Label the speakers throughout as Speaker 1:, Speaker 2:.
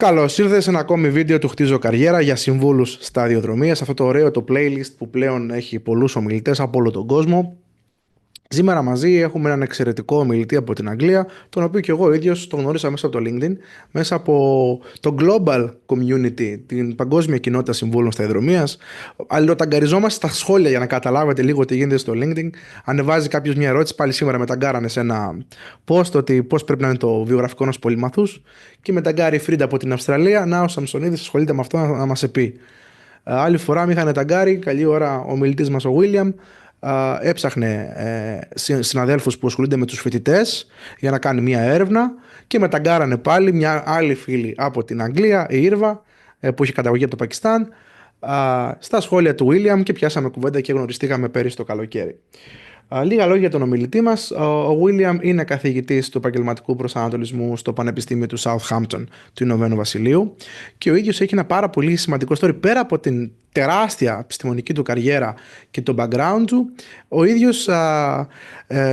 Speaker 1: Καλώς ήρθες σε ένα ακόμη βίντεο του Χτίζω Καριέρα για συμβούλους σταδιοδρομίας. Αυτό το ωραίο το playlist που πλέον έχει πολλούς ομιλητές από όλο τον κόσμο. Σήμερα μαζί έχουμε έναν εξαιρετικό ομιλητή από την Αγγλία, τον οποίο και εγώ ο ίδιος τον γνώρισα μέσα από το LinkedIn, μέσα από το global community, την παγκόσμια κοινότητα συμβούλων σταδιοδρομίας. Αλληλοταγκαριζόμαστε στα σχόλια για να καταλάβετε λίγο τι γίνεται στο LinkedIn. Ανεβάζει κάποιος μια ερώτηση, πάλι σήμερα με ταγκάρανε σε ένα post ότι πώς πρέπει να είναι το βιογραφικό ενός πολυμαθούς και με ταγκάρει η Φρίντα από την Αυστραλία. Να, ο Σαμσονίδης ασχολείται με αυτό να μας πει. Άλλη φορά με είχαν ταγκάρει, καλή ώρα ο μιλητής μας ο Williaml έψαχνε συναδέλφους που ασχολούνται με τους φοιτητές για να κάνει μια έρευνα και με ταγκάρανε πάλι μια άλλη φίλη από την Αγγλία, η Ήρβα, που είχε καταγωγή από το Πακιστάν, στα σχόλια του Williaml και πιάσαμε κουβέντα και γνωριστήκαμε πέρυσι το καλοκαίρι. Λίγα λόγια για τον ομιλητή μας. Ο Williaml είναι καθηγητής του επαγγελματικού προσανατολισμού στο Πανεπιστημίου του Southampton του Ηνωμένου Βασιλείου και ο ίδιος έχει ένα πάρα πολύ σημαντικό story. Πέρα από την τεράστια επιστημονική του καριέρα και το background του, ο ίδιος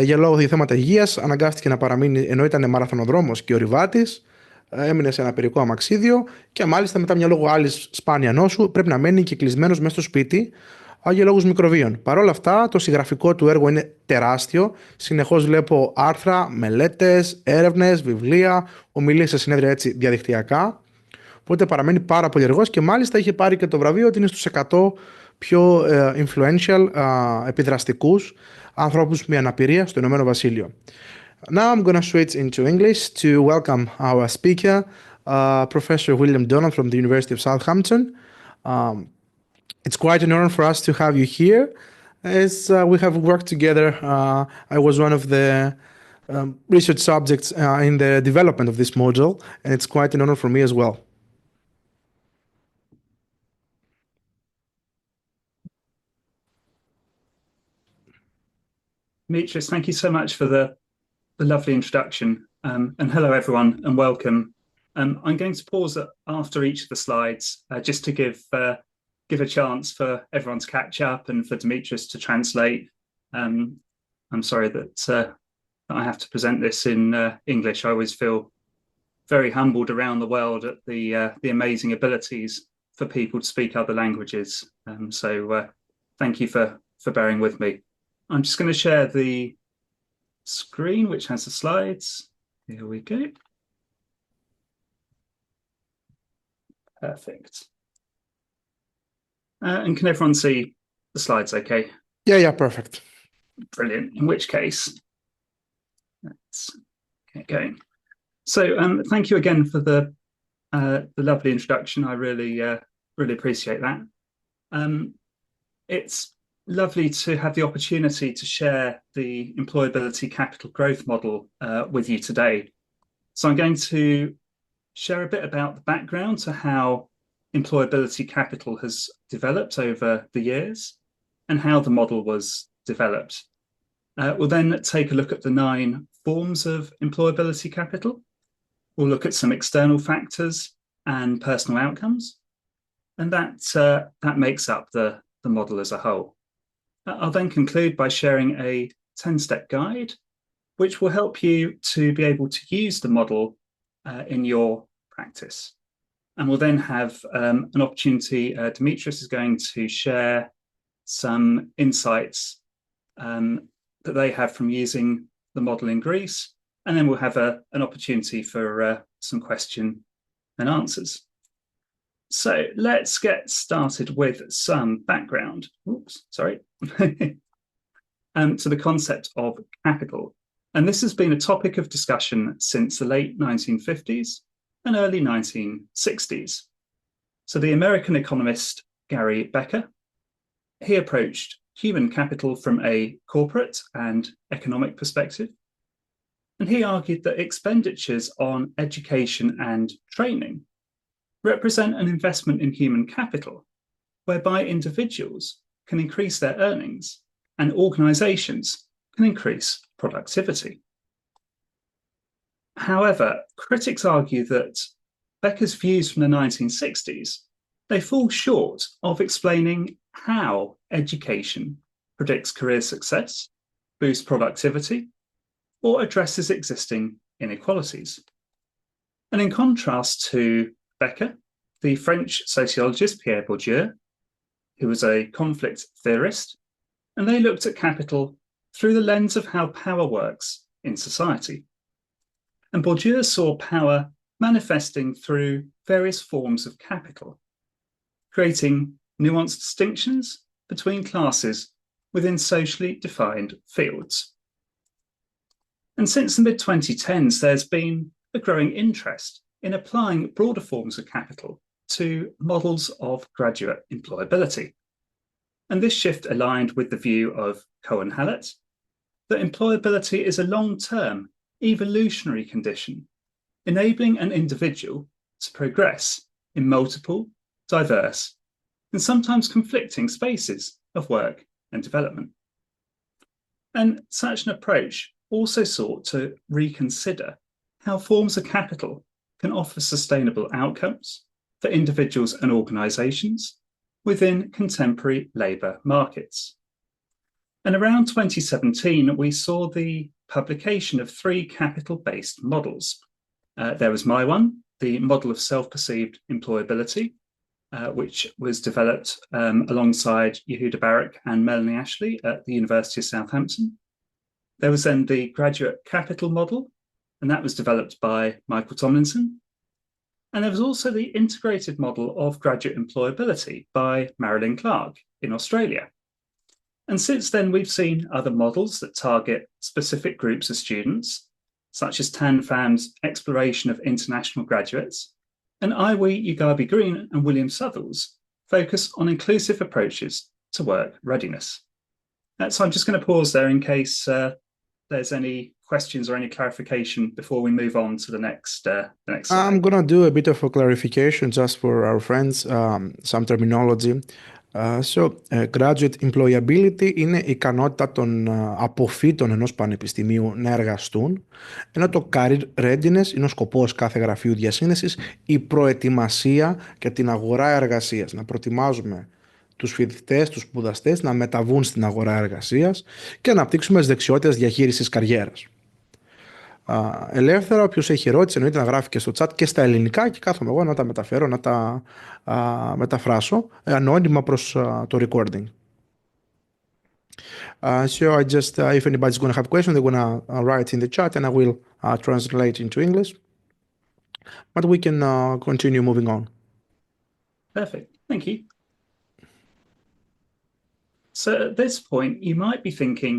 Speaker 1: για λόγω για θέματα υγείας αναγκάστηκε να παραμείνει, ενώ ήταν μαραθωνοδρόμος και ορειβάτης, έμεινε σε ένα περικό αμαξίδιο και μάλιστα μετά μια λόγω άλλης σπάνια νόσου πρέπει να μένει και κλεισμένος μέσα στο σπίτι για λόγους μικροβίων. Παρ' όλα αυτά, το συγγραφικό του έργο είναι τεράστιο. Συνεχώς βλέπω άρθρα, μελέτες, έρευνες, βιβλία, ομιλίες σε συνέδρια έτσι διαδικτυακά. Οπότε παραμένει πάρα πολύ ενεργός και μάλιστα είχε πάρει και το βραβείο ότι είναι στους 100 πιο influential, επιδραστικούς ανθρώπους με αναπηρία στο Ηνωμένο Βασίλειο. Now I'm going to switch into English to welcome our speaker, Professor William Donald from the University of Southampton. It's quite an honor for us to have you here, as we have worked together. I was one of the research subjects in the development of this module, and it's quite an honor for me as well.
Speaker 2: Demetrius, thank you so much for the lovely introduction. And hello, everyone, and welcome. I'm going to pause after each of the slides just to give a chance for everyone to catch up and for Demetrius to translate. I'm sorry that I have to present this in English. I always feel very humbled around the world at the amazing abilities for people to speak other languages. So thank you for bearing with me. I'm just going to share the screen, which has the slides. Here we go. Perfect. And can everyone see the slides okay?
Speaker 1: Yeah, perfect.
Speaker 2: Brilliant. In which case, let's get going. So thank you again for the lovely introduction. I really appreciate that. It's lovely to have the opportunity to share the employability capital growth model with you today. So I'm going to share a bit about the background to how employability capital has developed over the years and how the model was developed. We'll then take a look at the 9 forms of employability capital. We'll look at some external factors and personal outcomes, and that makes up the model as a whole. I'll then conclude by sharing a 10-step guide, which will help you to be able to use the model in your practice. And we'll then have an opportunity. Demetrius is going to share some insights that they have from using the model in Greece. And then we'll have an opportunity for some question and answers. So let's get started with some background. Oops, sorry. To the concept of capital. And this has been a topic of discussion since the late 1950s and early 1960s. So the American economist Gary Becker, he approached human capital from a corporate and economic perspective. And he argued that expenditures on education and training represent an investment in human capital, whereby individuals can increase their earnings and organizations can increase productivity. However, critics argue that Becker's views from the 1960s, they fall short of explaining how education predicts career success, boosts productivity, or addresses existing inequalities. And in contrast to Becker, the French sociologist Pierre Bourdieu, who was a conflict theorist, and they looked at capital through the lens of how power works in society. And Bourdieu saw power manifesting through various forms of capital, creating nuanced distinctions between classes within socially defined fields. And since the mid-2010s, there's been a growing interest in applying broader forms of capital to models of graduate employability. And this shift aligned with the view of Cohen-Hallett that employability is a long-term evolutionary condition, enabling an individual to progress in multiple, diverse, and sometimes conflicting spaces of work and development. And such an approach also sought to reconsider how forms of capital can offer sustainable outcomes for individuals and organisations within contemporary labour markets. And around 2017, we saw the publication of 3 capital-based models. There was my one, the model of self-perceived employability, which was developed alongside Yehuda Barak and Melanie Ashley at the University of Southampton. There was then the graduate capital model, and that was developed by Michael Tomlinson. And there was also the integrated model of graduate employability by Marilyn Clark in Australia. And since then, we've seen other models that target specific groups of students, such as Tan Pham's exploration of international graduates, and Iwi Ugabi Green and William Southall's focus on inclusive approaches to work readiness. So I'm just going to pause there in case there's any questions or any clarification before we move on to the next slide.
Speaker 1: I'm going to do a bit of a clarification just for our friends, some terminology. Graduate employability είναι η ικανότητα των αποφοίτων ενός πανεπιστημίου να εργαστούν, ενώ το career readiness είναι ο σκοπός κάθε γραφείου διασύνδεσης, η προετοιμασία για την αγορά εργασίας. Να προετοιμάζουμε τους φοιτητές, τους σπουδαστές να μεταβούν στην αγορά εργασίας και να αναπτύξουμε τις δεξιότητες διαχείρισης καριέρας. Ελεύθερα, όποιος έχει ερώτηση εννοείται να γράφει και στο chat και στα ελληνικά και κάθομαι εγώ να τα μεταφέρω, να τα μεταφράσω ανώνυμα προς το recording. So I just, if anybody's going to have questions, they're going to write in the chat and I will translate into English. But we can continue moving on.
Speaker 2: Perfect, thank you. So at this point, you might be thinking,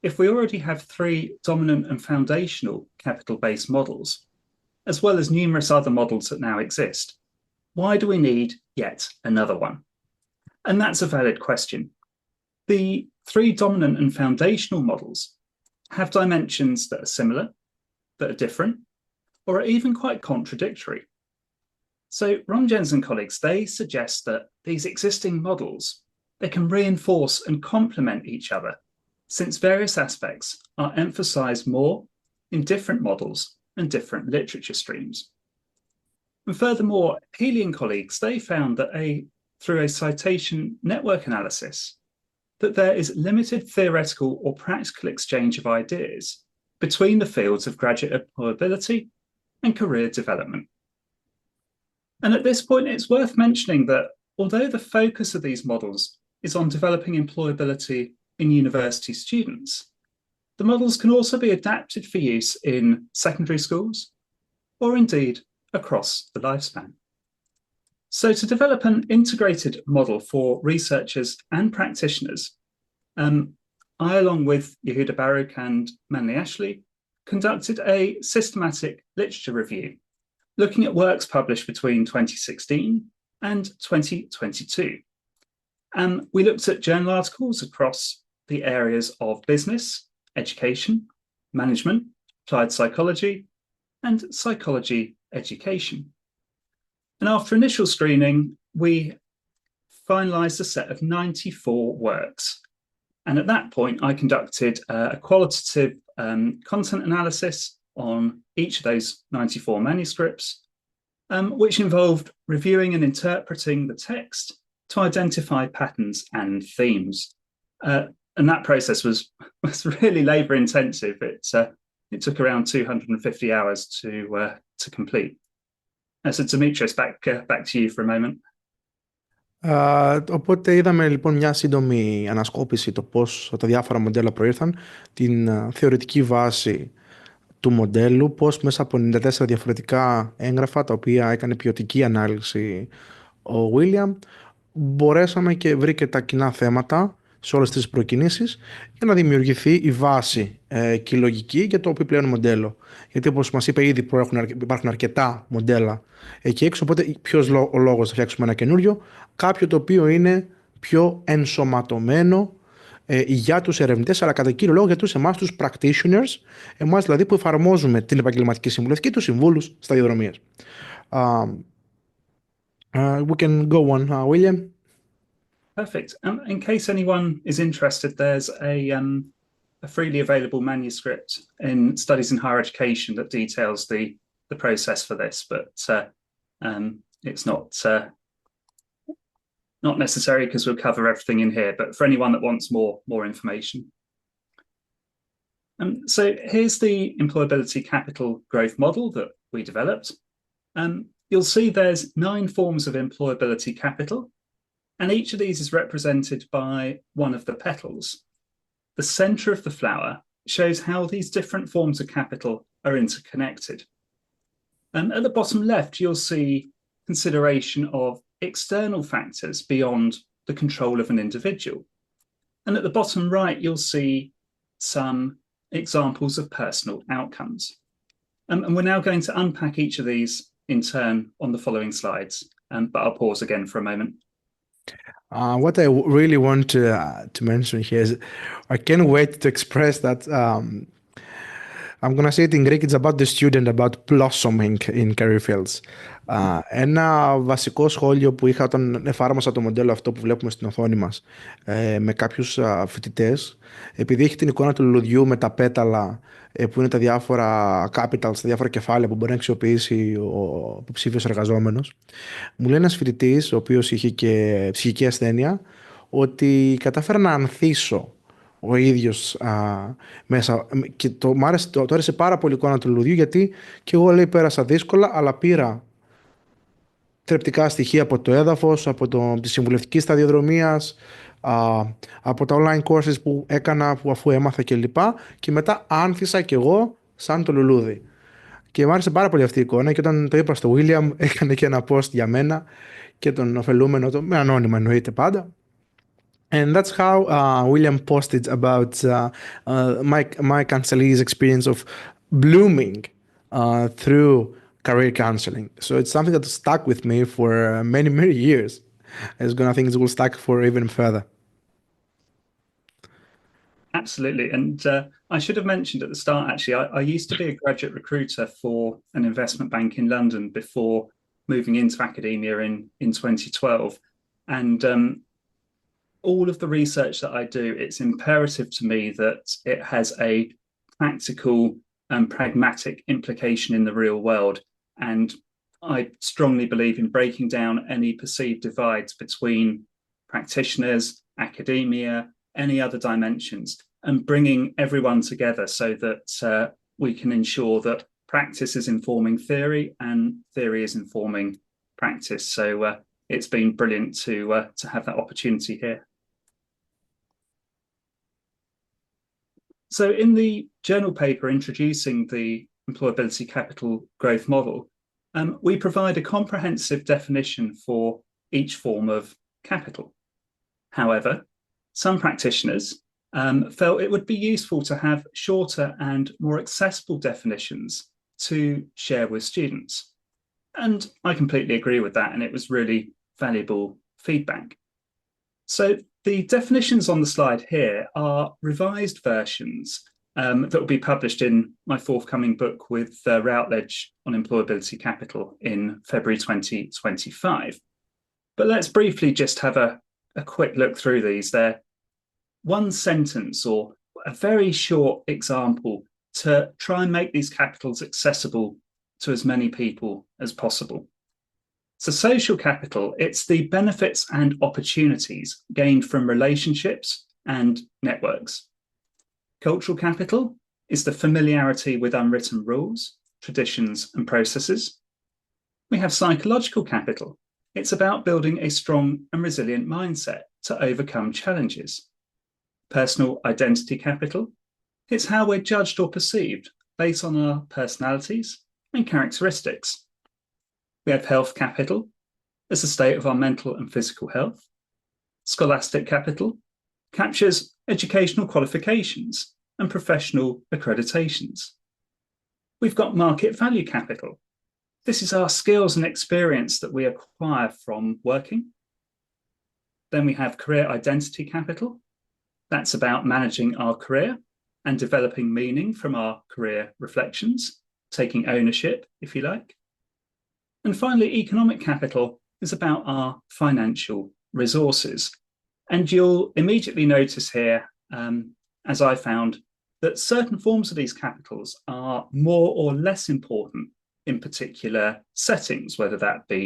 Speaker 2: if we already have 3 dominant and foundational capital-based models, as well as numerous other models that now exist, why do we need yet another one? And that's a valid question. The 3 dominant and foundational models have dimensions that are similar, that are different, or are even quite contradictory. So Ron Jens and colleagues, they suggest that these existing models, they can reinforce and complement each other, since various aspects are emphasized more in different models and different literature streams. And furthermore, Healy and colleagues, they found that through a citation network analysis, that there is limited theoretical or practical exchange of ideas between the fields of graduate employability and career development. And at this point, it's worth mentioning that although the focus of these models is on developing employability in university students, the models can also be adapted for use in secondary schools or indeed across the lifespan. So to develop an integrated model for researchers and practitioners, I, along with Yehuda Barak and Manley Ashley, conducted a systematic literature review looking at works published between 2016 and 2022. And we looked at journal articles across the areas of business, education, management, applied psychology, and psychology education. And after initial screening, we finalised a set of 94 works. And at that point, I conducted a qualitative content analysis on each of those 94 manuscripts, which involved reviewing and interpreting the text to identify patterns and themes. And that process was really labour intensive. It took around 250 hours to complete. So Dimitris, back to you for a moment.
Speaker 1: Οπότε είδαμε λοιπόν μια σύντομη ανασκόπηση το πώς τα διάφορα μοντέλα προήρθαν, την θεωρητική βάση του μοντέλου, πώς μέσα από 94 διαφορετικά έγγραφα τα οποία έκανε ποιοτική ανάλυση ο Williaml, μπορέσαμε και βρήκε τα κοινά θέματα σε όλες τις προκινήσεις για να δημιουργηθεί η βάση και η λογική για το επιπλέον μοντέλο. Γιατί όπως μας είπε ήδη υπάρχουν αρκετά μοντέλα εκεί έξω, οπότε ποιος ο λόγος να φτιάξουμε ένα καινούριο, κάποιο το οποίο είναι πιο ενσωματωμένο για τους ερευνητές, αλλά κατά κύριο λόγο για εμάς τους practitioners, εμάς δηλαδή που εφαρμόζουμε την επαγγελματική συμβουλευτική και τους συμβούλους σταδιοδρομίας. We can go on, William.
Speaker 2: Perfect. In case anyone is interested, there's a freely available manuscript in Studies in Higher Education that details the process for this, but it's not necessary because we'll cover everything in here, but for anyone that wants more information. So here's the employability capital growth model that we developed. You'll see there's 9 forms of employability capital, and each of these is represented by one of the petals. The center of the flower shows how these different forms of capital are interconnected. At the bottom left, you'll see consideration of external factors beyond the control of an individual. And at the bottom right, you'll see some examples of personal outcomes. And we're now going to unpack each of these in turn on the following slides, but I'll pause again for a moment.
Speaker 1: What I really want to mention here is I can't wait to express that I'm going to say it in Greek, it's about the student, about blossoming in career fields. Ένα βασικό σχόλιο που είχα όταν εφάρμοσα το μοντέλο αυτό που βλέπουμε στην οθόνη μας με κάποιους φοιτητές, επειδή έχει την εικόνα του λουλουδιού με τα πέταλα που είναι τα διάφορα capitals, τα διάφορα κεφάλαια που μπορεί να αξιοποιήσει ο υποψήφιος εργαζόμενος, μου λέει ένας φοιτητής, ο οποίος είχε και ψυχική ασθένεια, ότι κατάφερα να ανθίσω ο ίδιος μέσα και το άρεσε πάρα πολύ η εικόνα του λουλουδιού, γιατί και εγώ, λέει, πέρασα δύσκολα, αλλά πήρα θρεπτικά στοιχεία από το έδαφος, από τη συμβουλευτική σταδιοδρομίας, από τα online courses που έκανα, που αφού έμαθα κλπ. Και μετά άνθησα κι εγώ σαν το λουλούδι. Και μου άρεσε πάρα πολύ αυτή η εικόνα, και όταν το είπα στο Williaml, έκανε και ένα post για μένα και τον ωφελούμενο, με ανώνυμα εννοείται πάντα. And that's how Williaml posted about my counselee's experience of blooming through career counseling. So it's something that stuck with me for many, many years. I think it will stuck for even further.
Speaker 2: Absolutely. And I should have mentioned at the start, actually, I used to be a graduate recruiter for an investment bank in London before moving into academia in 2012. And all of the research that I do, it's imperative to me that it has a practical and pragmatic implication in the real world. And I strongly believe in breaking down any perceived divides between practitioners, academia, any other dimensions, and bringing everyone together so that we can ensure that practice is informing theory and theory is informing practice. So it's been brilliant to have that opportunity here. So in the journal paper introducing the employability capital growth model, we provide a comprehensive definition for each form of capital. However, some practitioners felt it would be useful to have shorter and more accessible definitions to share with students. And I completely agree with that, and it was really valuable feedback. So the definitions on the slide here are revised versions that will be published in my forthcoming book with Routledge on employability capital in February 2025. But let's briefly just have a quick look through these. They're one sentence or a very short example to try and make these capitals accessible to as many people as possible. So social capital, it's the benefits and opportunities gained from relationships and networks. Cultural capital is the familiarity with unwritten rules, traditions, and processes. We have psychological capital. It's about building a strong and resilient mindset to overcome challenges. Personal identity capital. It's how we're judged or perceived based on our personalities and characteristics. We have health capital. It's the state of our mental and physical health. Scholastic capital captures educational qualifications and professional accreditations. We've got market value capital. This is our skills and experience that we acquire from working. Then we have career identity capital. That's about managing our career and developing meaning from our career reflections, taking ownership, if you like. And finally, economic capital is about our financial resources. And you'll immediately notice here, as I found, that certain forms of these capitals are more or less important in particular settings, whether that be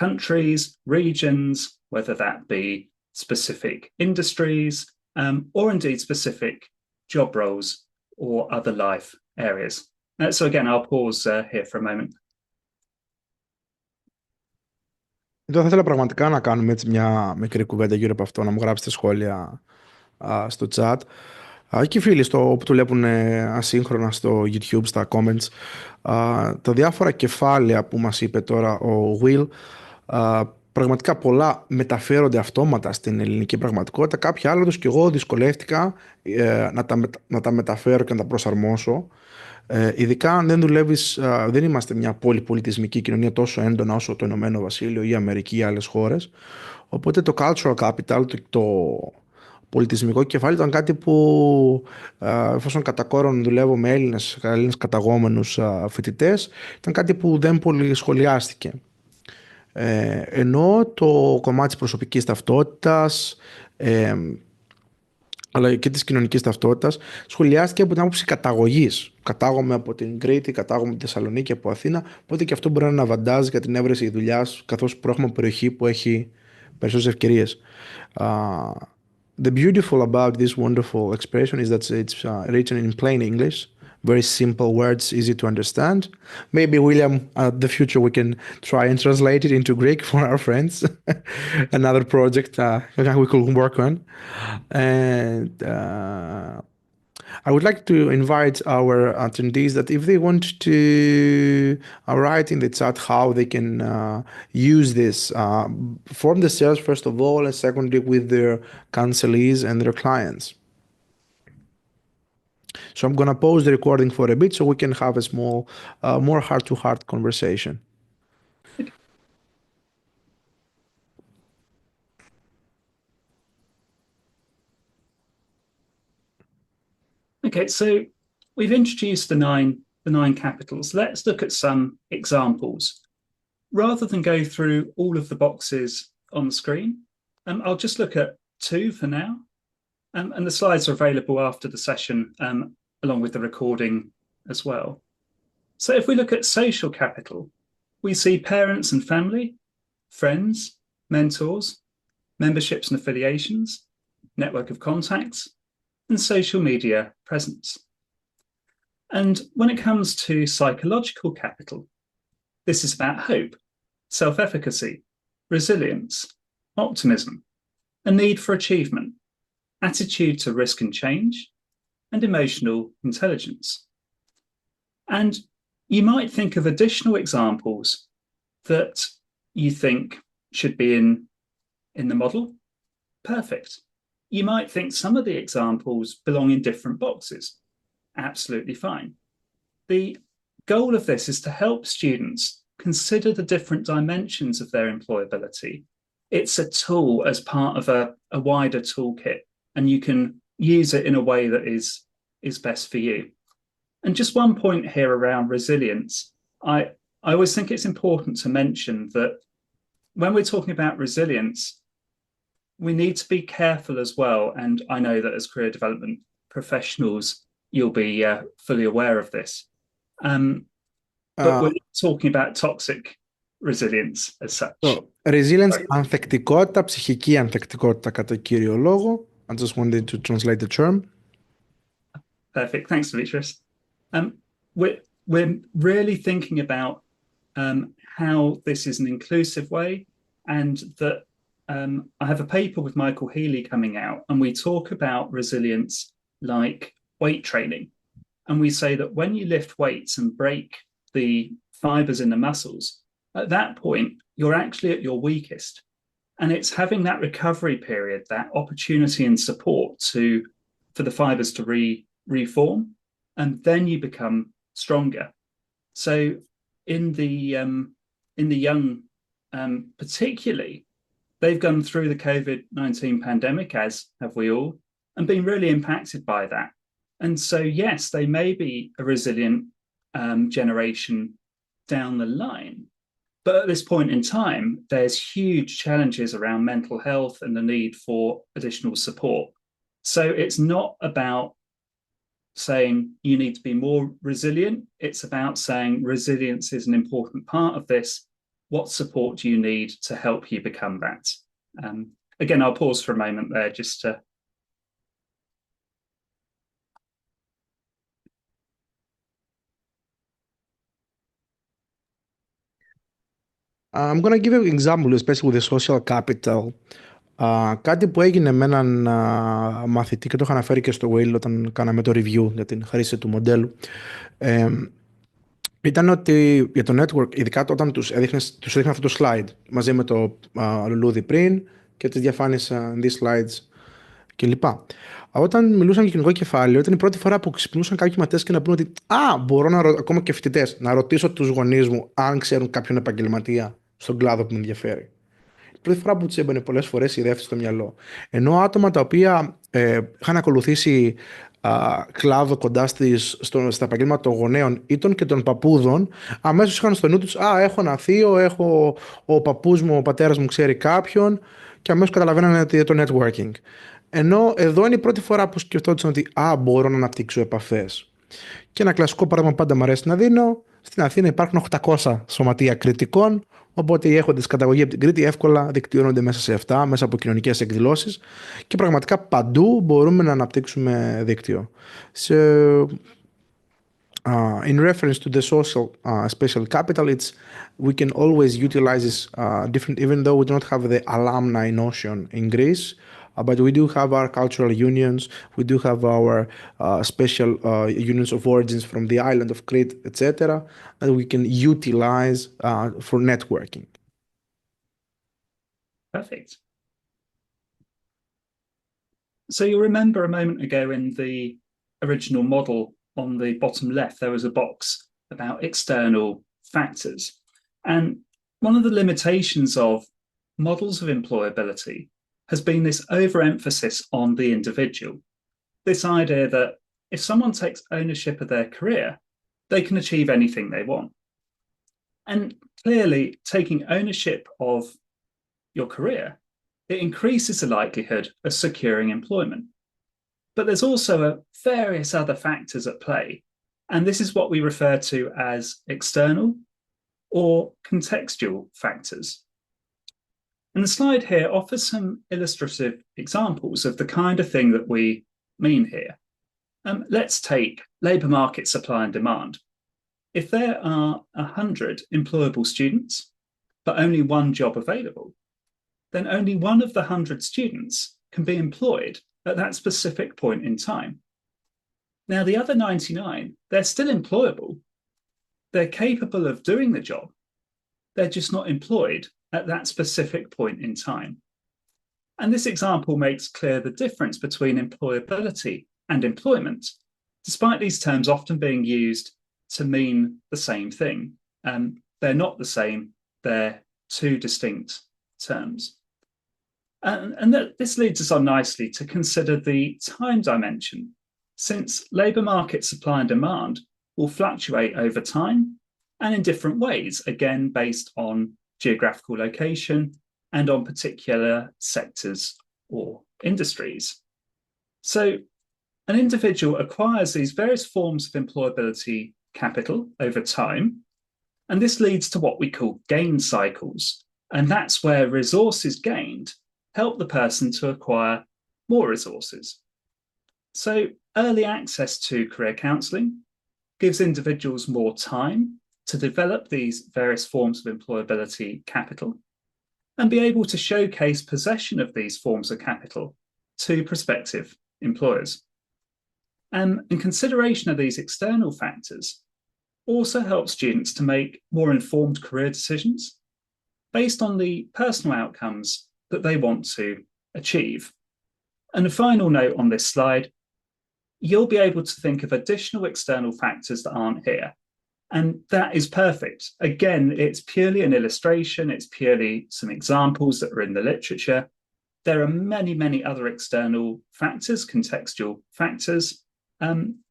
Speaker 2: countries, regions, whether that be specific industries, or indeed specific job roles or other life areas. So again, I'll pause here for a moment.
Speaker 1: Εδώ θα ήθελα πραγματικά να κάνουμε έτσι μια μικρή κουβέντα γύρω από αυτό, να μου γράψετε σχόλια στο chat. Και οι φίλοι που το βλέπουν ασύγχρονα στο YouTube, στα comments, τα διάφορα κεφάλαια που μας είπε τώρα ο Will, πραγματικά πολλά μεταφέρονται αυτόματα στην ελληνική πραγματικότητα. Κάποια άλλα τους και εγώ δυσκολεύτηκα να τα μεταφέρω και να τα προσαρμόσω. Ειδικά αν δεν δουλεύεις, δεν είμαστε μια πολυπολιτισμική κοινωνία τόσο έντονα όσο το Ηνωμένο Βασίλειο ή η Αμερική ή άλλες χώρες. Οπότε το cultural capital, το πολιτισμικό κεφάλαιο ήταν κάτι που, εφόσον κατά κόρον δουλεύω με Έλληνες καταγόμενους φοιτητές, ήταν κάτι που δεν πολύ σχολιάστηκε. Ενώ το κομμάτι της προσωπικής ταυτότητας αλλά και της κοινωνικής ταυτότητας σχολιάστηκε από την άποψη καταγωγής. Κατάγομαι από την Κρήτη, κατάγομαι από τη Θεσσαλονίκη, από Αθήνα, οπότε και αυτό μπορεί να είναι ένα βαντάζ για την έβρεση δουλειάς, καθώς προέρχομαι από περιοχή που έχει περισσότερες ευκαιρίες. The beautiful about this wonderful expression is that it's written in plain English, very simple words, easy to understand. Maybe, William, the future we can try and translate it into Greek for our friends. Another project we could work on. And I would like to invite our attendees that if they want to write in the chat how they can use this, form the sales first of all, and secondly with their counselees and their clients. So I'm going to pause the recording for a bit so we can have a small, more heart-to-heart conversation.
Speaker 2: Okay, so we've introduced the nine capitals. Let's look at some examples. Rather than go through all of the boxes on the screen, I'll just look at two for now. And the slides are available after the session, along with the recording as well. So if we look at social capital, we see parents and family, friends, mentors, memberships and affiliations, network of contacts, and social media presence. And when it comes to psychological capital, this is about hope, self-efficacy, resilience, optimism, a need for achievement, attitude to risk and change, and emotional intelligence. And you might think of additional examples that you think should be in the model. Perfect. You might think some of the examples belong in different boxes. Absolutely fine. The goal of this is to help students consider the different dimensions of their employability. It's a tool as part of a wider toolkit, and you can use it in a way that is best for you. And just one point here around resilience. I always think it's important to mention that when we're talking about resilience, we need to be careful as well. And I know that as career development professionals, you'll be fully aware of this. But we're not talking about toxic resilience as such.
Speaker 1: Resilience, ανθεκτικότητα, ψυχική ανθεκτικότητα κατά κύριο λόγο. I just wanted to translate the term.
Speaker 2: Perfect. Thanks, Dimitris. We're really thinking about how this is an inclusive way, and that I have a paper with Michael Healy coming out, and we talk about resilience like weight training. And we say that when you lift weights and break the fibers in the muscles, at that point, you're actually at your weakest. And it's having that recovery period, that opportunity and support for the fibers to reform, and then you become stronger. So in the young, particularly, they've gone through the COVID-19 pandemic, as have we all, and been really impacted by that. And so, yes, they may be a resilient generation down the line. But at this point in time, there's huge challenges around mental health and the need for additional support. So it's not about saying you need to be more resilient. It's about saying resilience is an important part of this. What support do you need to help you become that? Again, I'll pause for a moment there just to...
Speaker 1: I'm going to give you an example, especially with the social capital. Κάτι που έγινε με έναν μαθητή και το είχα αναφέρει και στο Will όταν κάναμε το review για την χρήση του μοντέλου, ήταν ότι για το network, ειδικά όταν τους έδειχνε αυτό το slide μαζί με το λουλούδι πριν και τις διαφάνειες these slides κλπ. Όταν μιλούσαν για κοινωνικό κεφάλαιο, ήταν η πρώτη φορά που ξυπνούσαν κάποιοι μαθητές και να πούνε ότι μπορώ ακόμα και φοιτητές, να ρωτήσω τους γονείς μου αν ξέρουν κάποιον επαγγελματία στον κλάδο που με ενδιαφέρει. Η πρώτη φορά που τους έμπαινε πολλές φορές η ιδέα αυτή στο μυαλό. Ενώ άτομα τα οποία είχαν ακολουθήσει κλάδο κοντά στα επαγγέλματα των γονέων ή και των παππούδων, αμέσως είχαν στο νου τους έχω ένα θείο, έχω ο παππούς μου, ο πατέρας μου ξέρει κάποιον, και αμέσως καταλαβαίνανε ότι το networking. Ενώ εδώ είναι η πρώτη φορά που σκεφτόντουσαν ότι μπορώ να αναπτύξω επαφές. Και ένα κλασικό παράδειγμα πάντα μου αρέσει να δίνω: στην Αθήνα υπάρχουν 800 σωματεία κριτικών, οπότε οι έχοντες καταγωγή από την Κρήτη εύκολα δικτυώνονται μέσα σε αυτά, μέσα από κοινωνικές εκδηλώσεις, και πραγματικά παντού μπορούμε να αναπτύξουμε δίκτυο. So, in reference to the social special capital, we can always utilize this different, even though we do not have the alumni notion in Greece. But we do have our cultural unions, we do have our special unions of origins from the island of Crete, etc., that we can utilize for networking.
Speaker 2: Perfect. So you'll remember a moment ago in the original model on the bottom left, there was a box about external factors. And one of the limitations of models of employability has been this overemphasis on the individual. This idea that if someone takes ownership of their career, they can achieve anything they want. And clearly, taking ownership of your career, it increases the likelihood of securing employment. But there's also various other factors at play. And this is what we refer to as external or contextual factors. And the slide here offers some illustrative examples of the kind of thing that we mean here. Let's take labour market supply and demand. If there are 100 employable students, but only one job available, then only one of the 100 students can be employed at that specific point in time. Now, the other 99, they're still employable. They're capable of doing the job. They're just not employed at that specific point in time. And this example makes clear the difference between employability and employment, despite these terms often being used to mean the same thing. They're not the same, they're two distinct terms. And this leads us on nicely to consider the time dimension, since labour market supply and demand will fluctuate over time and in different ways, again, based on geographical location and on particular sectors or industries. So an individual acquires these various forms of employability capital over time, and this leads to what we call gain cycles, and that's where resources gained help the person to acquire more resources. So early access to career counselling gives individuals more time to develop these various forms of employability capital and be able to showcase possession of these forms of capital to prospective employers. And consideration of these external factors also helps students to make more informed career decisions based on the personal outcomes that they want to achieve. And a final note on this slide, you'll be able to think of additional external factors that aren't here. And that is perfect. Again, it's purely an illustration. It's purely some examples that are in the literature. There are many, many other external factors, contextual factors.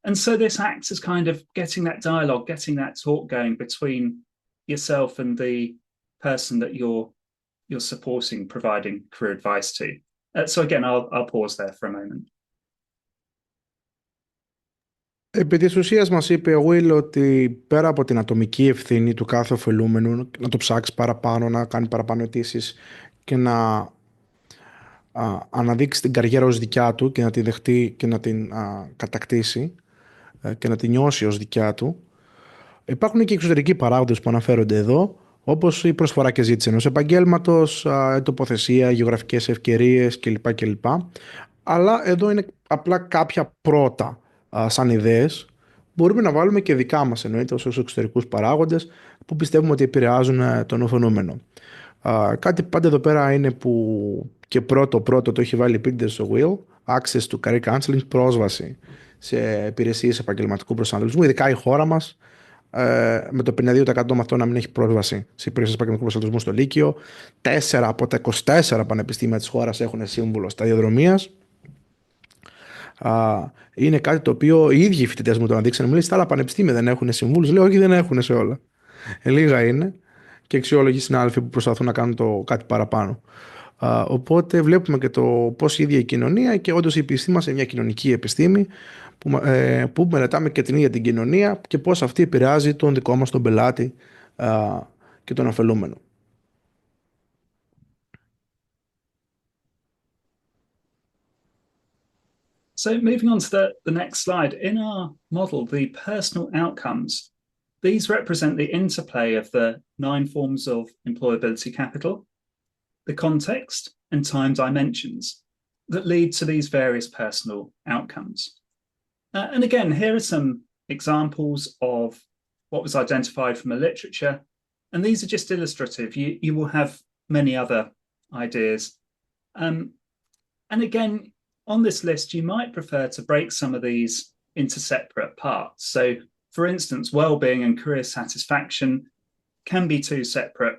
Speaker 2: And so this acts as kind of getting that dialogue, getting that talk going between yourself and the person that you're supporting, providing career advice to. So again, I'll pause there for a moment.
Speaker 1: Επί της ουσίας μας είπε ο Will ότι πέρα από την ατομική ευθύνη του κάθε ωφελούμενου να το ψάξει παραπάνω, να κάνει παραπάνω αιτήσεις και να αναδείξει την καριέρα ως δικιά του και να τη δεχτεί και να την κατακτήσει και να την νιώσει ως δικιά του, υπάρχουν και εξωτερικοί παράγοντες που αναφέρονται εδώ, όπως η προσφορά και ζήτηση ενός επαγγέλματος, τοποθεσία, γεωγραφικές ευκαιρίες κλπ. Αλλά εδώ είναι απλά κάποια πρώτα σαν ιδέες. Μπορούμε να βάλουμε και δικά μας, εννοείται, ως εξωτερικούς παράγοντες που πιστεύουμε ότι επηρεάζουν τον φαινόμενο. Κάτι πάντα εδώ πέρα είναι που και πρώτο το έχει βάλει επίτηδες στο Will, access to career counseling, πρόσβαση σε υπηρεσίες επαγγελματικού προσανατολισμού, ειδικά η χώρα μας, με το 52% με αυτό να μην έχει πρόσβαση σε υπηρεσίες επαγγελματικού προσανατολισμού στο Λύκειο. 4 από τα 24 πανεπιστήμια της χώρας έχουν σύμβουλο σταδιοδρομίας. Είναι κάτι το οποίο οι ίδιοι οι φοιτητές μου το αναδείξαν. Μου λέει, στα άλλα πανεπιστήμια δεν έχουν συμβούλους. Λέω, όχι, δεν έχουν σε όλα. Λίγα είναι και αξιόλογοι συνάδελφοι που προσπαθούν να κάνουν κάτι παραπάνω. Οπότε βλέπουμε και το πώς η ίδια η κοινωνία και όντως η επιστήμη μας είναι μια κοινωνική επιστήμη που μελετάμε και την ίδια την κοινωνία και πώς αυτή επηρεάζει τον δικό μας τον πελάτη και τον ωφελούμενο.
Speaker 2: So moving on to the next slide, in our model, the personal outcomes, these represent the interplay of the 9 forms of employability capital, the context and time dimensions that lead to these various personal outcomes. And again, here are some examples of what was identified from the literature, and these are just illustrative. You will have many other ideas. And again, on this list, you might prefer to break some of these into separate parts. So, for instance, well-being and career satisfaction can be 2 separate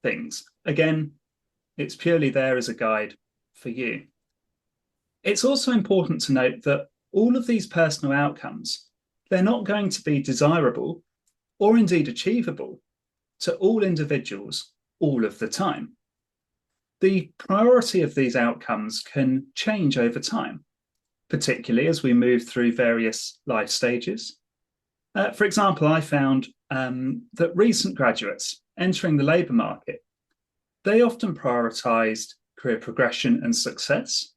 Speaker 2: things. Again, it's purely there as a guide for you. It's also important to note that all of these personal outcomes, they're not going to be desirable or indeed achievable to all individuals all of the time. The priority of these outcomes can change over time, particularly as we move through various life stages. For example, I found that recent graduates entering the labour market, they often prioritised career progression and success,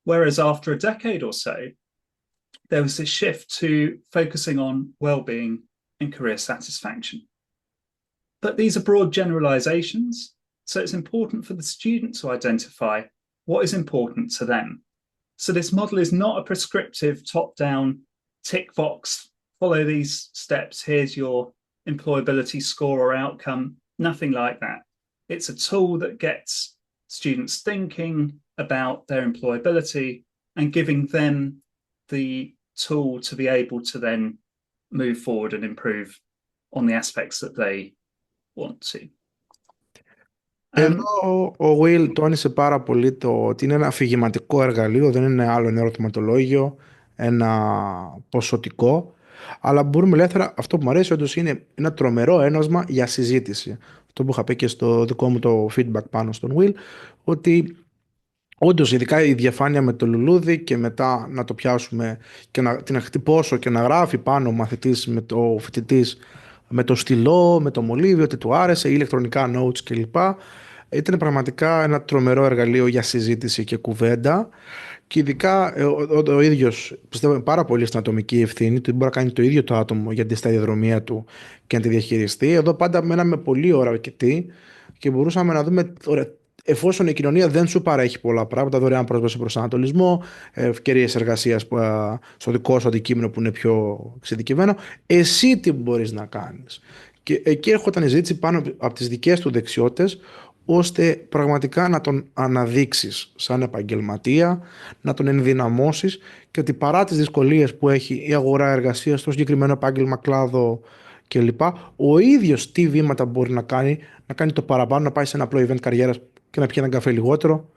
Speaker 2: whereas after a decade or so, there was this shift to focusing on well-being and career satisfaction. But these are broad generalisations, so it's important for the student to identify what is important to them. So this model is not a prescriptive top-down tick box, follow these steps, here's your employability score or outcome, nothing like that. It's a tool that gets students thinking about their employability and giving them the tool to be able to then move forward and improve on the aspects that they want to.
Speaker 1: Εδώ ο Will τόνισε πάρα πολύ το ότι είναι ένα αφηγηματικό εργαλείο, δεν είναι άλλο ένα ερωτηματολόγιο, ένα ποσοτικό, αλλά μπορούμε ελεύθερα, αυτό που μου αρέσει όντως είναι ένα τρομερό ένασμα για συζήτηση. Αυτό που είχα πει και στο δικό μου το feedback πάνω στον Will, ότι όντως ειδικά η διαφάνεια με το λουλούδι και μετά να το πιάσουμε και να την χτυπώσω και να γράφει πάνω ο μαθητής με το φοιτητής με το στυλό, με το μολύβι, ότι του άρεσε, ηλεκτρονικά notes κλπ. Ήταν πραγματικά ένα τρομερό εργαλείο για συζήτηση και κουβέντα. Και ειδικά ο ίδιος πιστεύω πάρα πολύ στην ατομική ευθύνη, ότι μπορεί να κάνει το ίδιο το άτομο για τη σταδιοδρομία του και να τη διαχειριστεί. Εδώ πάντα μέναμε πολύ ώρα αρκετοί και μπορούσαμε να δούμε, ωραία, εφόσον η κοινωνία δεν σου παρέχει πολλά πράγματα, δωρεάν πρόσβαση προς ανατολισμό, ευκαιρίες εργασίας στο δικό σου αντικείμενο που είναι πιο εξειδικευμένο, εσύ τι μπορείς να κάνεις. Και εκεί έρχονταν η ζήτηση πάνω από τις δικές του δεξιότητες, ώστε πραγματικά να τον αναδείξεις σαν επαγγελματία, να τον ενδυναμώσεις και ότι παρά τις δυσκολίες που έχει η αγορά εργασίας στο συγκεκριμένο επάγγελμα, κλάδο κλπ. Ο ίδιος τι βήματα μπορεί να κάνει το παραπάνω, να πάει σε ένα απλό event καριέρας και να πιει έναν καφέ λιγότερο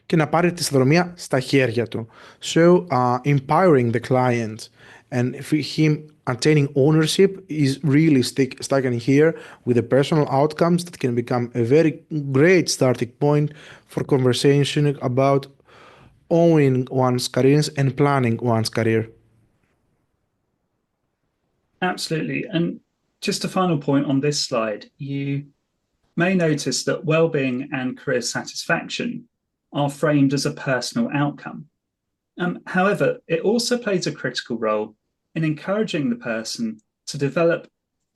Speaker 1: και να πάρει τη σταδιοδρομία στα χέρια του. So, empowering the client and him attaining ownership is really starting here with the personal outcomes that can become a very great starting point for conversation about owning one's careers and planning one's career.
Speaker 2: Absolutely. And just a final point on this slide, you may notice that well-being and career satisfaction are framed as a personal outcome. However, it also plays a critical role in encouraging the person to develop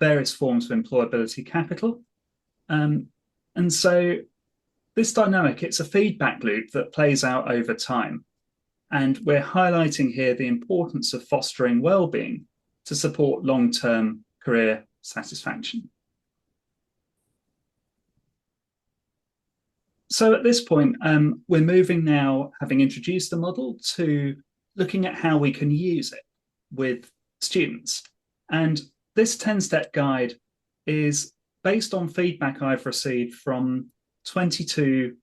Speaker 2: various forms of employability capital. And so this dynamic, it's a feedback loop that plays out over time. And we're highlighting here the importance of fostering well-being to support long-term career satisfaction. So at this point, we're moving now, having introduced the model, to looking at how we can use it with students. And this 10-step guide is based on feedback I've received from 22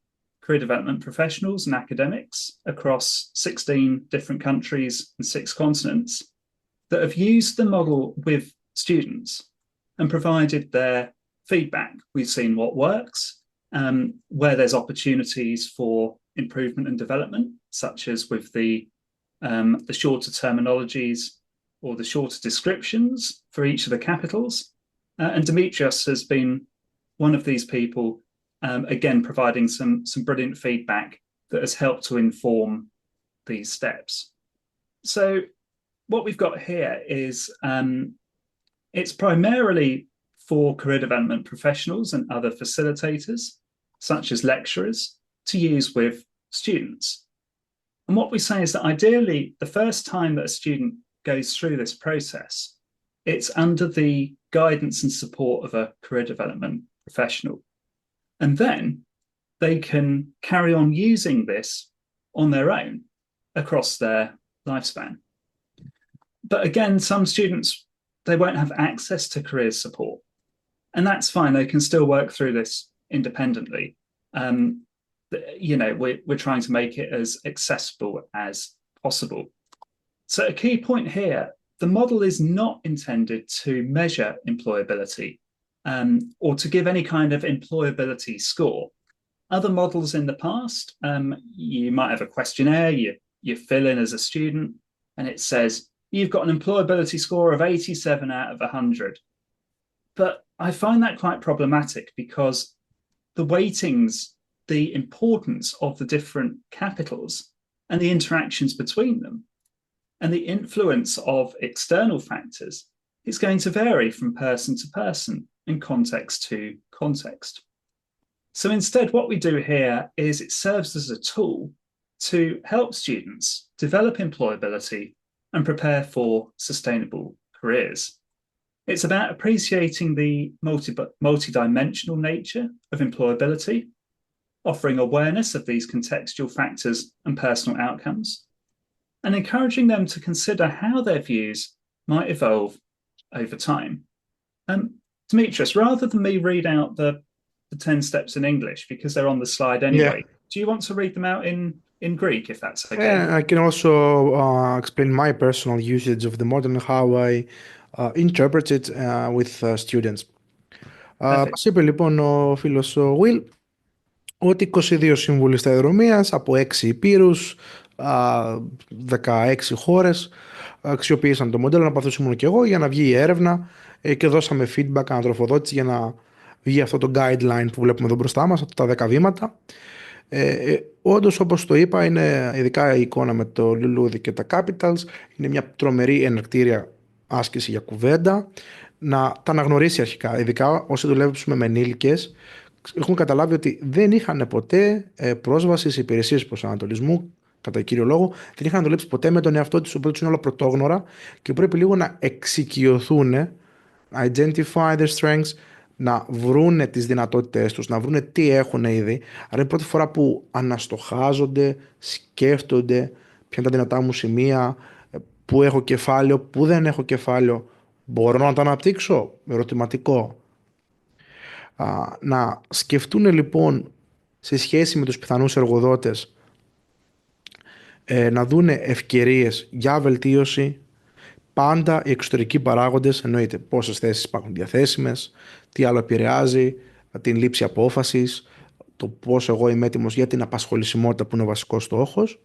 Speaker 2: career development professionals and academics across 16 different countries and 6 continents that have used the model with students and provided their feedback. We've seen what works, where there's opportunities for improvement and development, such as with the shorter terminologies or the shorter descriptions for each of the capitals. And Demetrios has been one of these people, again, providing some brilliant feedback that has helped to inform these steps. So what we've got here is it's primarily for career development professionals and other facilitators, such as lecturers, to use with students. And what we say is that ideally, the first time that a student goes through this process, it's under the guidance and support of a career development professional. And then they can carry on using this on their own across their lifespan. But again, some students, they won't have access to career support. And that's fine. They can still work through this independently. We're trying to make it as accessible as possible. So a key point here, the model is not intended to measure employability or to give any kind of employability score. Other models in the past, you might have a questionnaire, you fill in as a student, and it says, you've got an employability score of 87 out of 100. But I find that quite problematic because the weightings, the importance of the different capitals and the interactions between them and the influence of external factors is going to vary from person to person and context to context. So instead, what we do here is it serves as a tool to help students develop employability and prepare for sustainable careers. It's about appreciating the multidimensional nature of employability, offering awareness of these contextual factors and personal outcomes, and encouraging them to consider how their views might evolve over time. Demetrios, rather than me read out the 10 steps in English, because they're on the slide anyway, do you want to read them out in Greek, if that's okay?
Speaker 1: Yeah, I can also explain my personal usage of the model and how I interpret it with students. Μας είπε λοιπόν ο φίλος ο Will ότι 22 σύμβουλοι σταδιοδρομίας από 6 υπήρους, 16 χώρες αξιοποίησαν το μοντέλο, να παθούσιμουν και εγώ, για να βγει η έρευνα και δώσαμε feedback, ανατροφοδότηση για να βγει αυτό το guideline που βλέπουμε εδώ μπροστά μας, αυτά τα 10 βήματα. Όντως, όπως το είπα, είναι ειδικά η εικόνα με το λουλούδι και τα capitals, είναι μια τρομερή εναρκτήρια άσκηση για κουβέντα, να τα αναγνωρίσει αρχικά, ειδικά όσοι δουλεύουμε με ενήλικες. Έχουμε καταλάβει ότι δεν είχαν ποτέ πρόσβαση σε υπηρεσίες προσανατολισμού, κατά κύριο λόγο, δεν είχαν δουλέψει ποτέ με τον εαυτό τους, οπότε τους είναι όλα πρωτόγνωρα και πρέπει λίγο να εξοικειωθούν, identify their strengths, να βρούνε τις δυνατότητές τους, να βρούνε τι έχουν ήδη. Άρα είναι η πρώτη φορά που αναστοχάζονται, σκέφτονται ποια είναι τα δυνατά μου σημεία, που έχω κεφάλαιο, που δεν έχω κεφάλαιο, μπορώ να το αναπτύξω, ερωτηματικό. Να σκεφτούν λοιπόν σε σχέση με τους πιθανούς εργοδότες, να δούνε ευκαιρίες για βελτίωση. Πάντα οι εξωτερικοί παράγοντες, εννοείται πόσες θέσεις υπάρχουν διαθέσιμες, τι άλλο επηρεάζει την λήψη απόφασης, το πόσο εγώ είμαι έτοιμος για την απασχολησιμότητα που είναι ο βασικός στόχος,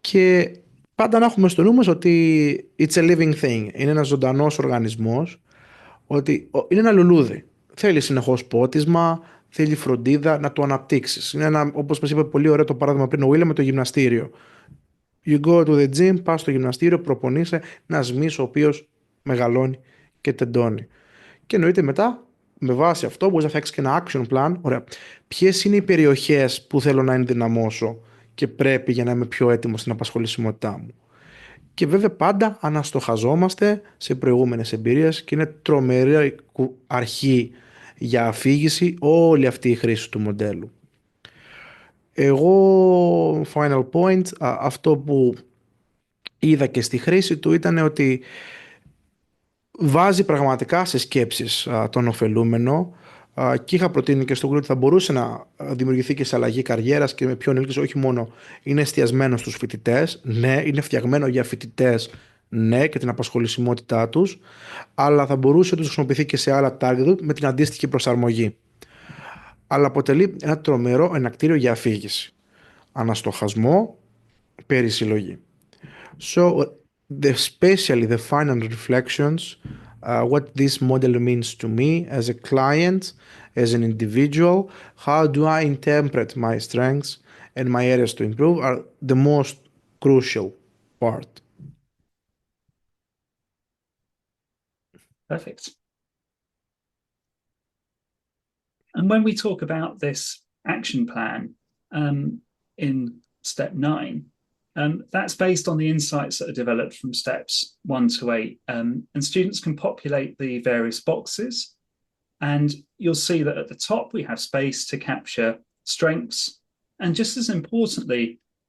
Speaker 1: και πάντα να έχουμε στο νου μας ότι it's a living thing, είναι ένας ζωντανός οργανισμός, ότι είναι ένα λουλούδι, θέλει συνεχώς πότισμα, θέλει φροντίδα να το αναπτύξεις. Είναι ένα, όπως μας είπε πολύ ωραίο το παράδειγμα πριν ο Williaml, με το γυμναστήριο. You go to the gym, πας στο γυμναστήριο, προπονείσαι, ένας μυς ο οποίος μεγαλώνει και τεντώνει. Και εννοείται μετά, με βάση αυτό, μπορείς να φτιάξεις και ένα action plan. Ωραία. Ποιες είναι οι περιοχές που θέλω να ενδυναμώσω και πρέπει για να είμαι πιο έτοιμος στην απασχολησιμότητά μου. Και βέβαια πάντα αναστοχαζόμαστε σε προηγούμενες εμπειρίες και είναι τρομερή αρχή για αφήγηση όλη αυτή η χρήση του μοντέλου. Εγώ, final point, αυτό που είδα και στη χρήση του ήταν ότι βάζει πραγματικά σε σκέψεις τον ωφελούμενο, και είχα προτείνει και στο group ότι θα μπορούσε να δημιουργηθεί και σε αλλαγή καριέρας και με πιο ενήλικες, όχι μόνο είναι εστιασμένο στους φοιτητές, ναι, είναι φτιαγμένο για φοιτητές, ναι, και την απασχολησιμότητά τους, αλλά θα μπορούσε να τους χρησιμοποιηθεί και σε άλλα target με την αντίστοιχη προσαρμογή. Αλλά αποτελεί ένα τρομερό ενακτήριο για αφήγηση, αναστοχασμό, περισυλλογή. So, especially the final reflections, what this model means to me as a client, as an individual, how do I interpret my strengths and my areas to improve are the most crucial part.
Speaker 2: Perfect. And when we talk about this action plan in step 9, that's based on the insights that are developed from steps 1 to 8. And students can populate the various boxes. And you'll see that at the top, we have space to capture strengths. And just as importantly,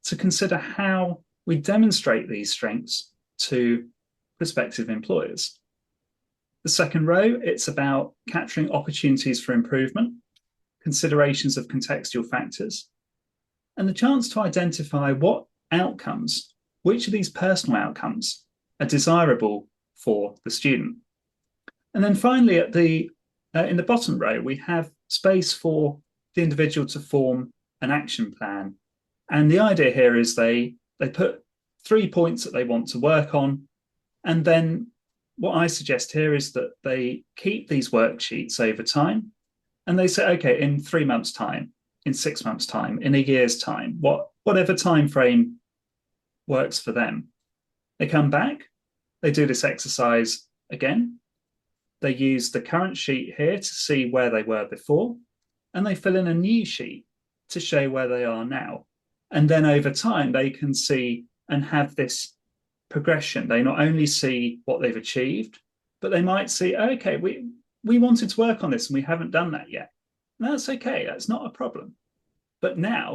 Speaker 2: to consider how we demonstrate these strengths to prospective employers. The second row, it's about capturing opportunities for improvement, considerations of contextual factors, and the chance to identify what outcomes, which of these personal outcomes are desirable for the student. And then finally, in the bottom row, we have space for the individual to form an action plan. And the idea here is they put 3 points that they want to work on. And then what I suggest here is that they keep these worksheets over time. And they say, okay, in 3 months' time, in 6 months' time, in a year's time, whatever time frame works for them. They come back, they do this exercise again. They use the current sheet here to see where they were before, and they fill in a new sheet to show where they are now. And then over time, they can see and have this progression. They not only see what they've achieved, but they might see, okay, we wanted to work on this and we haven't done that yet. And that's okay, that's not a problem. But now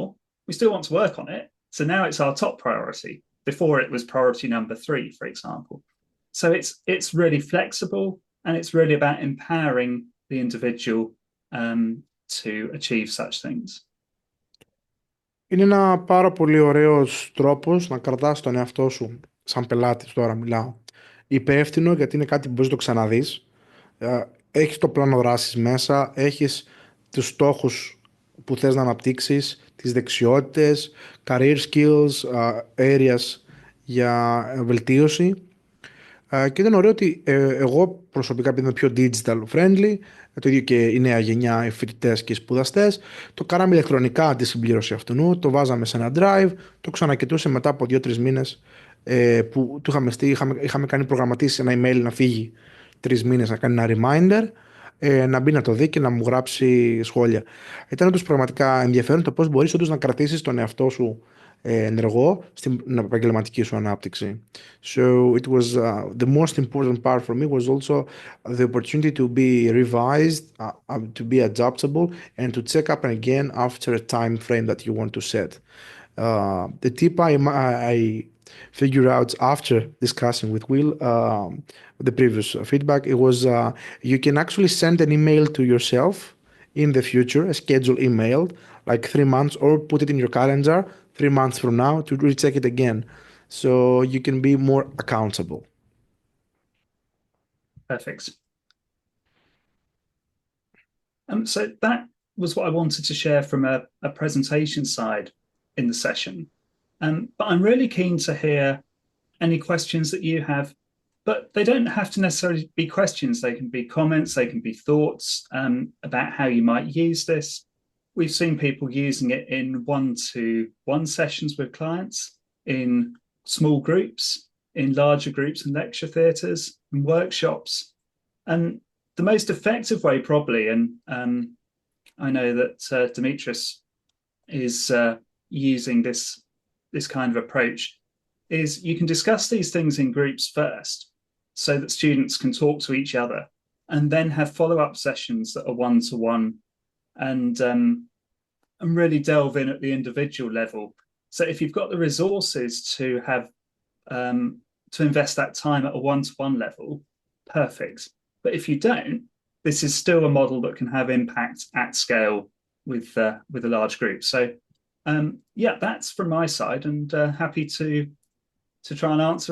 Speaker 2: we still want to work on it. So now it's our top priority. Before it was priority number 3, for example. So it's really flexible and it's really about empowering the individual to achieve such things.
Speaker 1: Είναι ένα πάρα πολύ ωραίος τρόπος να κρατάς τον εαυτό σου, σαν πελάτης τώρα μιλάω, υπεύθυνο, γιατί είναι κάτι που μπορείς να το ξαναδείς. Έχεις το πλάνο δράσης μέσα, έχεις τους στόχους που θες να αναπτύξεις, τις δεξιότητες, career skills, areas για βελτίωση. Και ήταν ωραίο ότι εγώ προσωπικά, επειδή είμαι πιο digital friendly, το ίδιο και η νέα γενιά, οι φοιτητές και οι σπουδαστές, το κάναμε ηλεκτρονικά τη συμπλήρωση αυτού, το βάζαμε σε ένα drive, το ξανακοιτούσε μετά από 2-3 μήνες που του είχαμε κάνει προγραμματίσει ένα email να φύγει 3 μήνες, να κάνει ένα reminder, να μπει να το δει και να μου γράψει σχόλια. Ήταν όντως πραγματικά ενδιαφέρον το πώς μπορείς όντως να κρατήσεις τον εαυτό σου ενεργό στην επαγγελματική σου ανάπτυξη. So it was the most important part for me was also the opportunity to be revised, to be adaptable, and to check up again after a time frame that you want to set. The tip I figured out after discussing with Will the previous feedback, it was you can actually send an email to yourself in the future, a scheduled email, like 3 months, or put it in your calendar 3 months from now to recheck it again, so you can be more accountable.
Speaker 2: Perfect. So that was what I wanted to share from a presentation side in the session. But I'm really keen to hear any questions that you have, but they don't have to necessarily be questions. They can be comments, they can be thoughts about how you might use this. We've seen people using it in one-to-one sessions with clients, in small groups, in larger groups and lecture theatres and workshops. And the most effective way probably, and I know that Dimitris is using this kind of approach, is you can discuss these things in groups first so that students can talk to each other and then have follow-up sessions that are one-to-one and really delve in at the individual level. So if you've got the resources to have to invest that time at a one-to-one level, perfect. But if you don't, this is still a model that can have impact at scale with a large group. So yeah, that's from my side, and happy to try and answer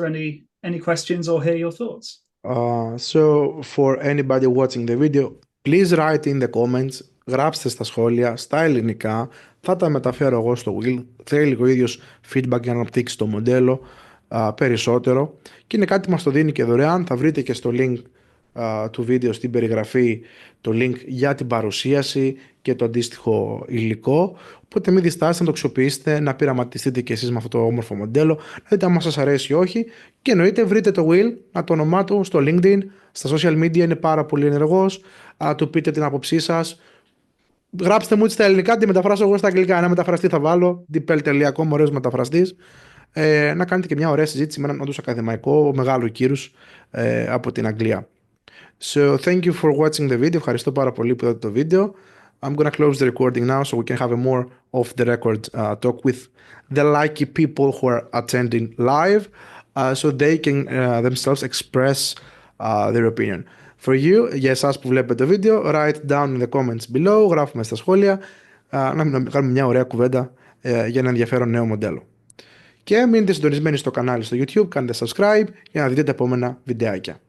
Speaker 2: any questions or hear your thoughts.
Speaker 1: So for anybody watching the video, please write in the comments, γράψτε στα σχόλια, στα ελληνικά, θα τα μεταφέρω εγώ στο Will, θέλει ο ίδιος feedback για να αναπτύξει το μοντέλο περισσότερο, και είναι κάτι που μας το δίνει και δωρεάν. Θα βρείτε και στο link του βίντεο στην περιγραφή το link για την παρουσίαση και το αντίστοιχο υλικό, οπότε μην διστάσετε να το αξιοποιήσετε, να πειραματιστείτε και εσείς με αυτό το όμορφο μοντέλο, να δείτε αν σας αρέσει ή όχι, και εννοείται βρείτε το Will, το όνομά του στο LinkedIn, στα social media είναι πάρα πολύ ενεργός, του πείτε την άποψή σας, γράψτε μου στα ελληνικά, τη μεταφράσω εγώ στα αγγλικά, ένα μεταφραστή θα βάλω, dpl.com, ωραίος μεταφραστής, να κάνετε και μια ωραία συζήτηση με έναν όντως ακαδημαϊκό μεγάλο κύρους από την Αγγλία. So thank you for watching the video. Ευχαριστώ πάρα πολύ που είδατε το βίντεο. I'm gonna close the recording now so we can have a more off the record talk with the lucky people who are attending live, so they can themselves express their opinion. For you, για εσάς που βλέπετε το βίντεο, write down in the comments below, γράφουμε στα σχόλια, να κάνουμε μια ωραία κουβέντα για ένα ενδιαφέρον νέο μοντέλο. Και μείνετε συντονισμένοι στο κανάλι στο YouTube, κάντε subscribe για να δείτε τα επόμενα βιντεάκια.